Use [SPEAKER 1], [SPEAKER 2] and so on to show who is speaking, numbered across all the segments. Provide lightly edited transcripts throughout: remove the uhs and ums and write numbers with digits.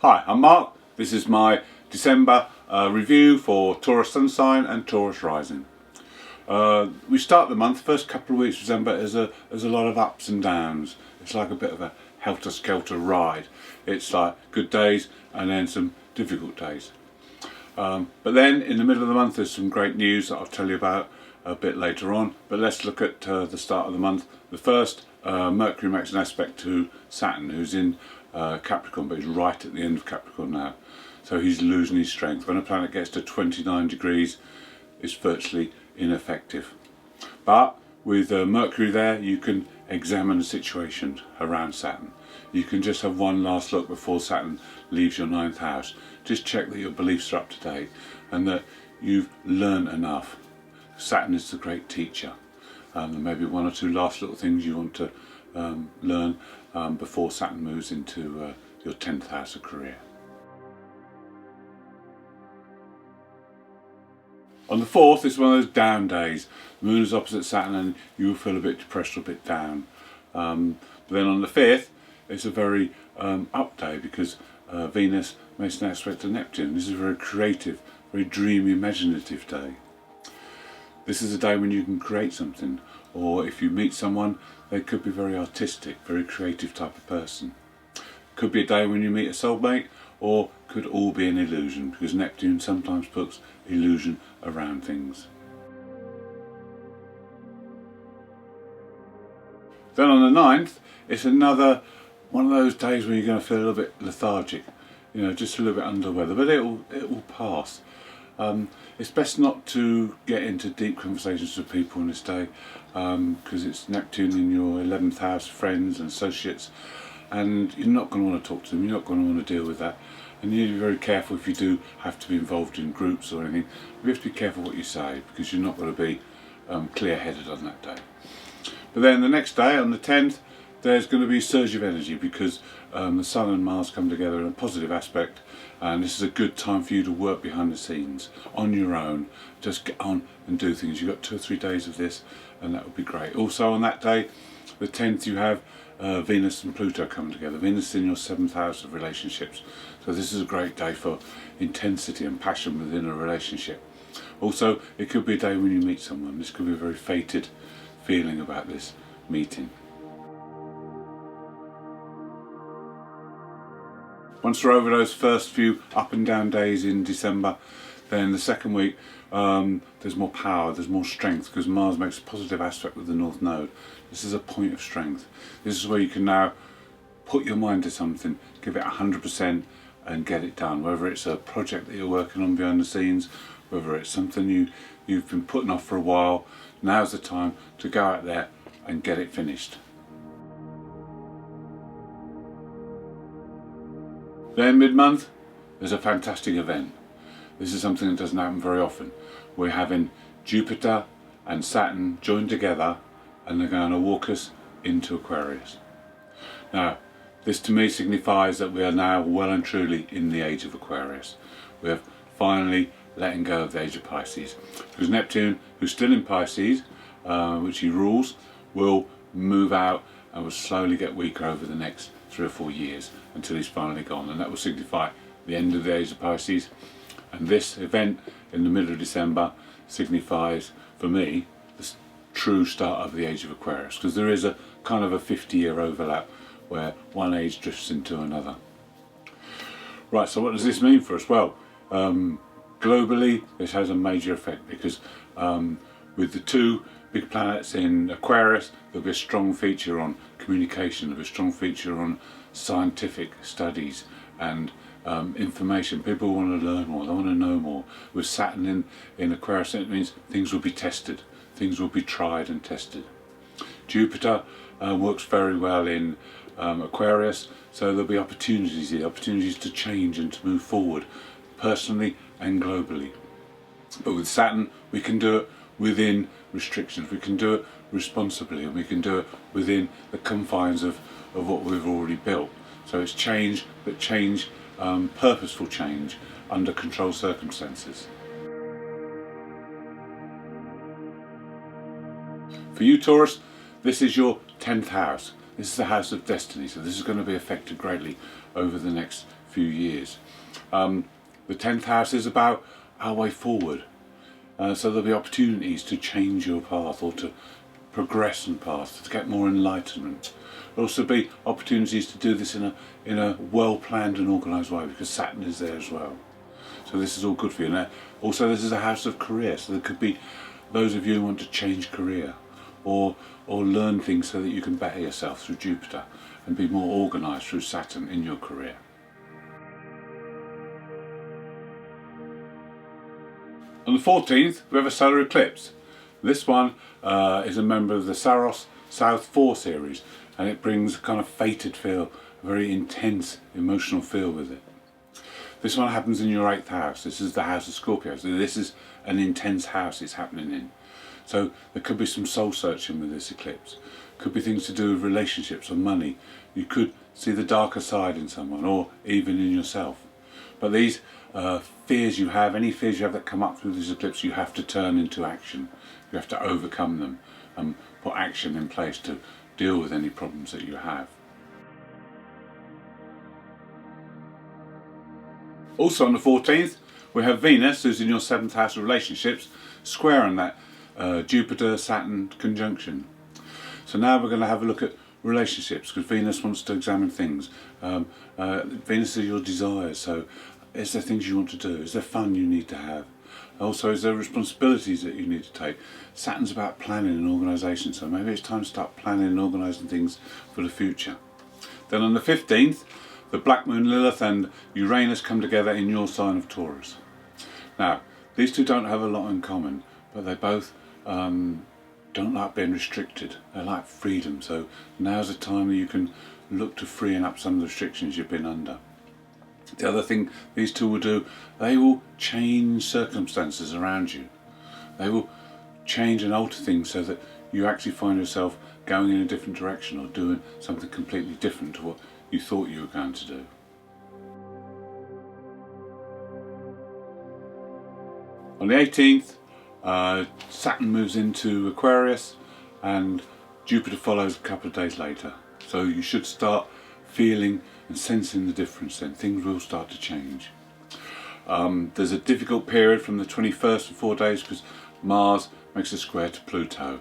[SPEAKER 1] Hi, I'm Mark. This is my December review for Taurus Sun sign and Taurus rising. We start the month, first couple of weeks of December, there's a lot of ups and downs. It's like a bit of a helter-skelter ride. It's like good days and then some difficult days. But then in the middle of the month there's some great news that I'll tell you about a bit later on. But let's look at the start of the month. The first, Mercury makes an aspect to Saturn, who's in Capricorn, but he's right at the end of Capricorn now. So he's losing his strength. When a planet gets to 29 degrees, it's virtually ineffective. But with Mercury there, you can examine the situation around Saturn. You can just have one last look before Saturn leaves your 9th house. Just check that your beliefs are up to date and that you've learned enough. Saturn is the great teacher. There may be one or two last little things you want to learn before Saturn moves into your 10th house of career. On the 4th, it's one of those down days. The moon is opposite Saturn and you will feel a bit depressed or a bit down. But then on the 5th, it's a very up day because Venus makes an aspect to Neptune. This is a very creative, very dreamy, imaginative day. This is a day when you can create something, or if you meet someone, they could be very artistic, very creative type of person. Could be a day when you meet a soulmate, or could all be an illusion, because Neptune sometimes puts illusion around things. Then on the 9th, it's another one of those days when you're going to feel a little bit lethargic, you know, just a little bit under weather, but it will pass. It's best not to get into deep conversations with people on this day because it's Neptune in your 11th house, friends and associates, and you're not going to want to talk to them, you're not going to want to deal with that, and you need to be very careful if you do have to be involved in groups or anything. You have to be careful what you say because you're not going to be clear-headed on that day. But then the next day, on the 10th, there's going to be a surge of energy because the Sun and Mars come together in a positive aspect, and this is a good time for you to work behind the scenes on your own. Just get on and do things. You've got 2 or 3 days of this and that would be great. Also on that day, the 10th, you have Venus and Pluto coming together. Venus is in your 7th house of relationships, so this is a great day for intensity and passion within a relationship. Also, it could be a day when you meet someone. This could be a very fated feeling about this meeting. Once we're over those first few up and down days in December, then the second week there's more power, there's more strength because Mars makes a positive aspect with the North Node. This is a point of strength. This is where you can now put your mind to something, give it 100% and get it done. Whether it's a project that you're working on behind the scenes, whether it's something you've been putting off for a while, now's the time to go out there and get it finished. Then mid-month, there's a fantastic event. This is something that doesn't happen very often. We're having Jupiter and Saturn join together and they're going to walk us into Aquarius. Now, this to me signifies that we are now well and truly in the age of Aquarius. We have finally letting go of the age of Pisces. Because Neptune, who's still in Pisces, which he rules, will move out and will slowly get weaker over the next 3 or 4 years until he's finally gone, and that will signify the end of the age of Pisces. And this event in the middle of December signifies for me the true start of the age of Aquarius, because there is a kind of a 50-year overlap where one age drifts into another. Right, so what does this mean for us? Well, globally this has a major effect because with the 2 big planets in Aquarius, there'll be a strong feature on communication, there'll be a strong feature on scientific studies and information. People want to learn more, they want to know more. With Saturn in Aquarius, it means things will be tested, things will be tried and tested. Jupiter works very well in Aquarius, so there'll be opportunities here, opportunities to change and to move forward, personally and globally. But with Saturn, we can do it within restrictions, we can do it responsibly, and we can do it within the confines of what we've already built. So it's change, but change, purposeful change under controlled circumstances. For you Taurus, this is your 10th house. This is the house of destiny, so this is going to be affected greatly over the next few years. The 10th house is about our way forward. So there'll be opportunities to change your path or to progress in path, to get more enlightenment. There'll also be opportunities to do this in a well planned and organised way, because Saturn is there as well. So this is all good for you. Now, also this is a house of career, so there could be those of you who want to change career or learn things so that you can better yourself through Jupiter and be more organised through Saturn in your career. On the 14th we have a solar eclipse. This one is a member of the Saros South 4 series, and it brings a kind of fated feel, a very intense emotional feel with it. This one happens in your 8th house. This is the house of Scorpio, so this is an intense house it's happening in. So there could be some soul searching with this eclipse. Could be things to do with relationships or money. You could see the darker side in someone, or even in yourself. But these fears you have, any fears you have that come up through this eclipse, you have to turn into action. You have to overcome them and put action in place to deal with any problems that you have. Also on the 14th we have Venus, who's in your 7th house of relationships, square on that Jupiter-Saturn conjunction. So now we're going to have a look at relationships, because Venus wants to examine things. Venus is your desires, so is there things you want to do? Is there fun you need to have? Also, is there responsibilities that you need to take? Saturn's about planning and organisation, so maybe it's time to start planning and organising things for the future. Then on the 15th, the Black Moon, Lilith and Uranus come together in your sign of Taurus. Now, these two don't have a lot in common, but they both don't like being restricted. They like freedom, so now's the time that you can look to freeing up some of the restrictions you've been under. The other thing these two will do, they will change circumstances around you. They will change and alter things so that you actually find yourself going in a different direction or doing something completely different to what you thought you were going to do. On the 18th, Saturn moves into Aquarius and Jupiter follows a couple of days later. So you should start feeling and sensing the difference then. Things will start to change. There's a difficult period from the 21st for 4 days because Mars makes a square to Pluto.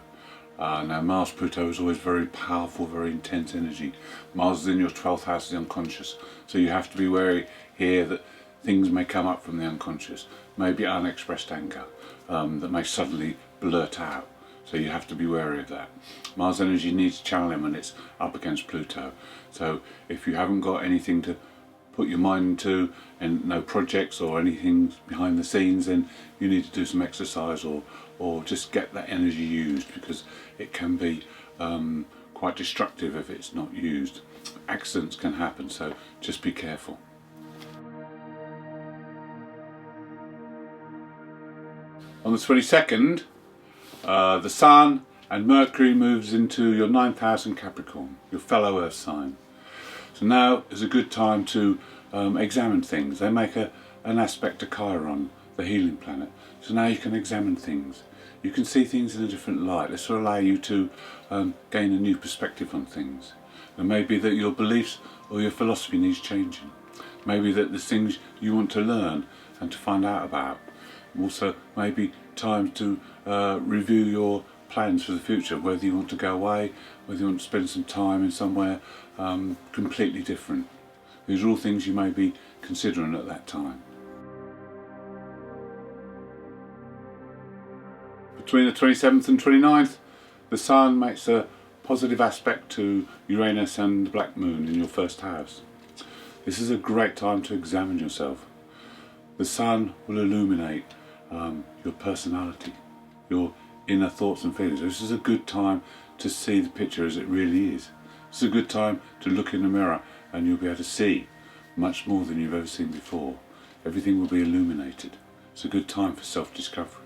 [SPEAKER 1] Now Mars-Pluto is always very powerful, very intense energy. Mars is in your 12th house of the unconscious, so you have to be wary here that things may come up from the unconscious, maybe unexpressed anger that may suddenly blurt out, so you have to be wary of that. Mars energy needs channeling when it's up against Pluto, so if you haven't got anything to put your mind into and no projects or anything behind the scenes, then you need to do some exercise or just get that energy used, because it can be quite destructive if it's not used. Accidents can happen, so just be careful. On the 22nd, the Sun and Mercury moves into your 9th house in Capricorn, your fellow Earth sign. So now is a good time to examine things. They make an aspect to Chiron, the healing planet. So now you can examine things. You can see things in a different light. This will allow you to gain a new perspective on things. It may be that your beliefs or your philosophy needs changing. Maybe that there's things you want to learn and to find out about. Also, maybe time to review your plans for the future, whether you want to go away, whether you want to spend some time in somewhere completely different. These are all things you may be considering at that time. Between the 27th and 29th, the Sun makes a positive aspect to Uranus and the Black Moon in your 1st house. This is a great time to examine yourself. The Sun will illuminate your personality, your inner thoughts and feelings. This is a good time to see the picture as it really is. It's a good time to look in the mirror and you'll be able to see much more than you've ever seen before. Everything will be illuminated. It's a good time for self-discovery.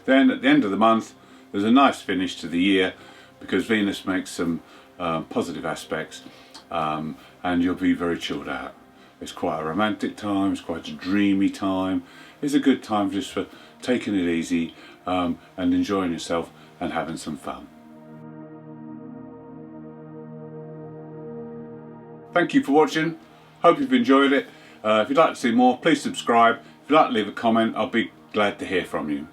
[SPEAKER 1] Then at the end of the month there's a nice finish to the year because Venus makes some positive aspects and you'll be very chilled out. It's quite a romantic time, it's quite a dreamy time. It's a good time just for taking it easy and enjoying yourself and having some fun. Thank you for watching. Hope you've enjoyed it. If you'd like to see more, please subscribe. If you'd like to leave a comment, I'll be glad to hear from you.